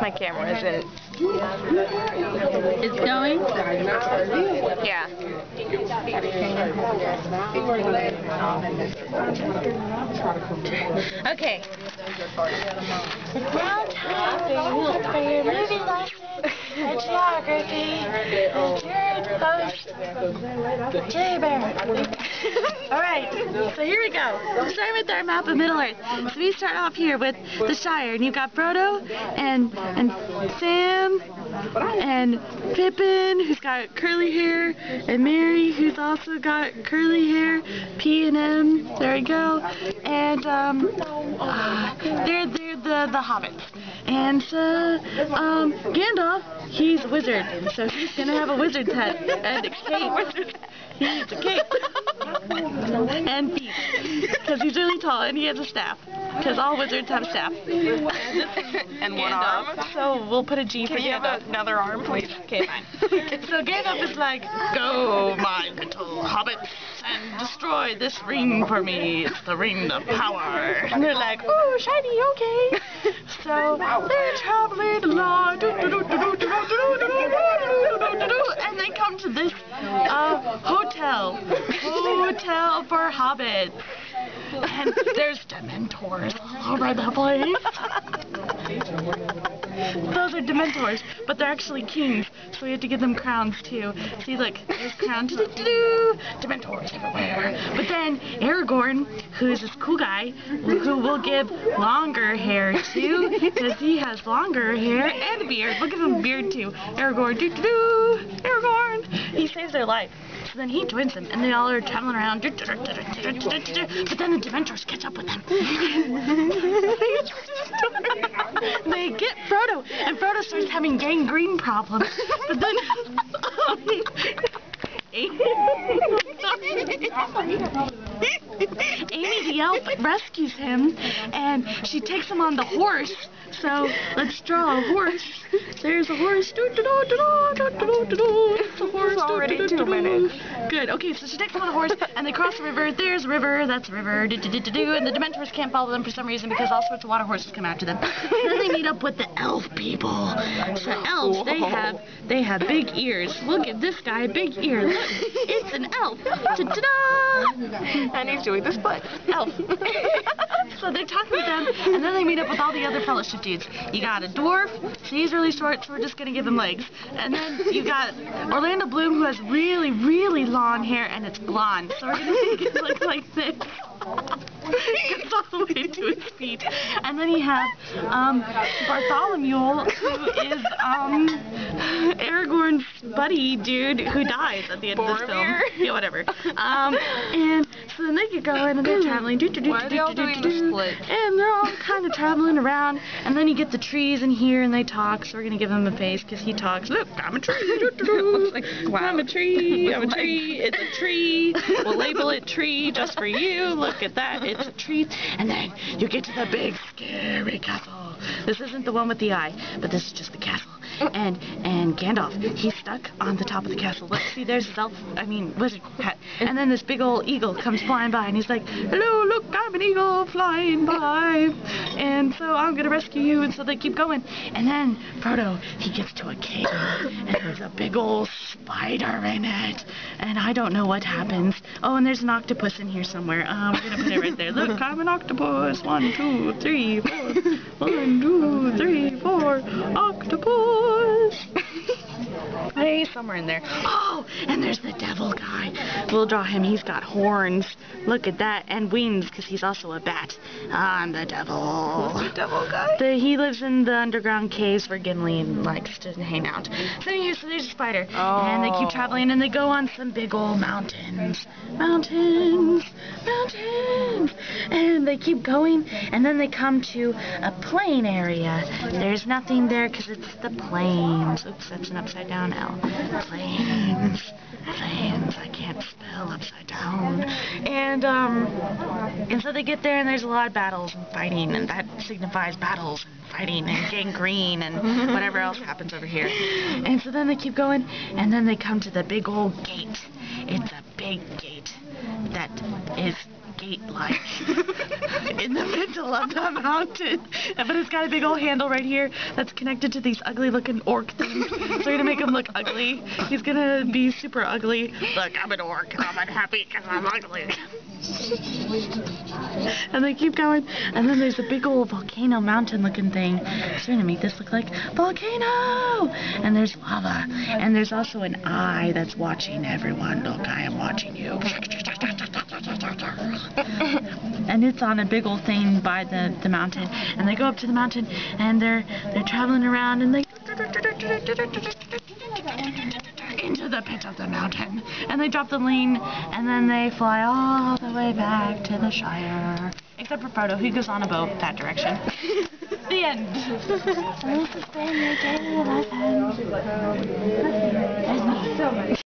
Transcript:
My camera isn't. It's going? Yeah. Okay. It's now time for your movie lesson in geography. Your host, Jillian. Alright, so here we go. We're starting with our map of Middle Earth. So we start off here with the Shire, and you've got Frodo and Sam and Pippin, who's got curly hair, and Mary, who's also got curly hair, P and M, there we go, and they're the hobbits. And Gandalf, he's a wizard, so he's gonna have a wizard's hat and a cape. He needs a cape and feet, because he's really tall, and he has a staff, because all wizards have a staff. And one arm. So we'll put a G for Can you Gandalf. have another arm, please? Okay, fine. So Gandalf is like, go, my little hobbits, and destroy this ring for me. It's the ring of power. And they're like, oh, shiny, okay. So they're traveling along, and they come to this hotel for hobbits. And there's Dementors all over the place. Those are Dementors, but they're actually kings, so we have to give them crowns too. See, look, there's crowns, Dementors everywhere. But then Aragorn, who's this cool guy, who will give longer hair to, because he has longer hair and a beard. We'll give him a beard too. Aragorn, Aragorn, he saves their life. So then he joins them, and they all are traveling around, but then the Dementors catch up with them. They get Frodo, and Frodo starts having gangrene problems, but then Amy the elf rescues him, and she takes him on the horse. So let's draw a horse. There's a horse. It's a horse. Already 2 minutes. Good. Okay, so she takes him on a horse, and they cross the river. There's a river. That's a river. And the Dementors can't follow them for some reason because all sorts of water horses come after them. Then they meet up with the elf people. So elves, they have big ears. We'll give this guy a big ear. Look, it's an elf. Ta-da! And he's doing the split. Elf. So they're talking with them, and then they meet up with all the other fellowship dudes. You got a dwarf, so he's really short, so we're just going to give him legs. And then you got Orlando Bloom, who has really, really long hair, and it's blonde. So we're going to make it look like this. Gets all the way to his feet. And then you have Bartholomew, who is Aragorn's buddy dude who dies at the end of this film. Yeah, whatever. And so then they get going, and they're traveling. Why are they all doing the split? And they're all kind of traveling around. And then you get the trees in here, and they talk. So we're gonna give him a face because he talks. Look, I'm a tree. Like, wow. I'm a tree. I'm a tree. It's a tree. We'll label it tree just for you. Look at that. It's a tree. And then you get to the big scary castle. This isn't the one with the eye, but this is just the castle. And Gandalf, he's stuck on the top of the castle. Look, see, there's his wizard hat. And then this big old eagle comes flying by, and he's like, hello, look, I'm an eagle flying by. And so I'm going to rescue you. And so they keep going. And then Frodo, he gets to a cave, and there's a big old spider in it. And I don't know what happens. Oh, and there's an octopus in here somewhere. We're going to put it right there. Look, I'm an octopus. 1, 2, 3, 4. 1, 2, 3, 4. Octopus. Hey, somewhere in there. Oh, and there's the devil guy. We'll draw him. He's got horns. Look at that. And wings, because he's also a bat. I'm the devil. Who's the devil guy? He lives in the underground caves where Gimli likes to hang out. So there's a spider. Oh. And they keep traveling, and they go on some big old mountains. Mountains. And they keep going, and then they come to a plain area. There's nothing there because it's the plains. Oops, that's an upside down L. Plains. I can't spell upside down. And so they get there, and there's a lot of battles and fighting, and that signifies battles and fighting and gangrene and whatever else happens over here. And so then they keep going, and then they come to the big old gate. It's a big gate that is gate-like in the middle of the mountain. But it's got a big old handle right here that's connected to these ugly-looking orc things. So we're going to make him look ugly. He's going to be super ugly. Look, I'm an orc and I'm unhappy because I'm ugly. And they keep going. And then there's a big old volcano mountain-looking thing. So we're going to make this look like volcano. And there's lava. And there's also an eye that's watching everyone. Look, I am watching you. And it's on a big old thing by the mountain. And they go up to the mountain and they're traveling around and they into the pit of the mountain. And they drop the lane and then they fly all the way back to the Shire. Except for Frodo, he goes on a boat that direction. The end. This has been your daily lesson. There's me. So much.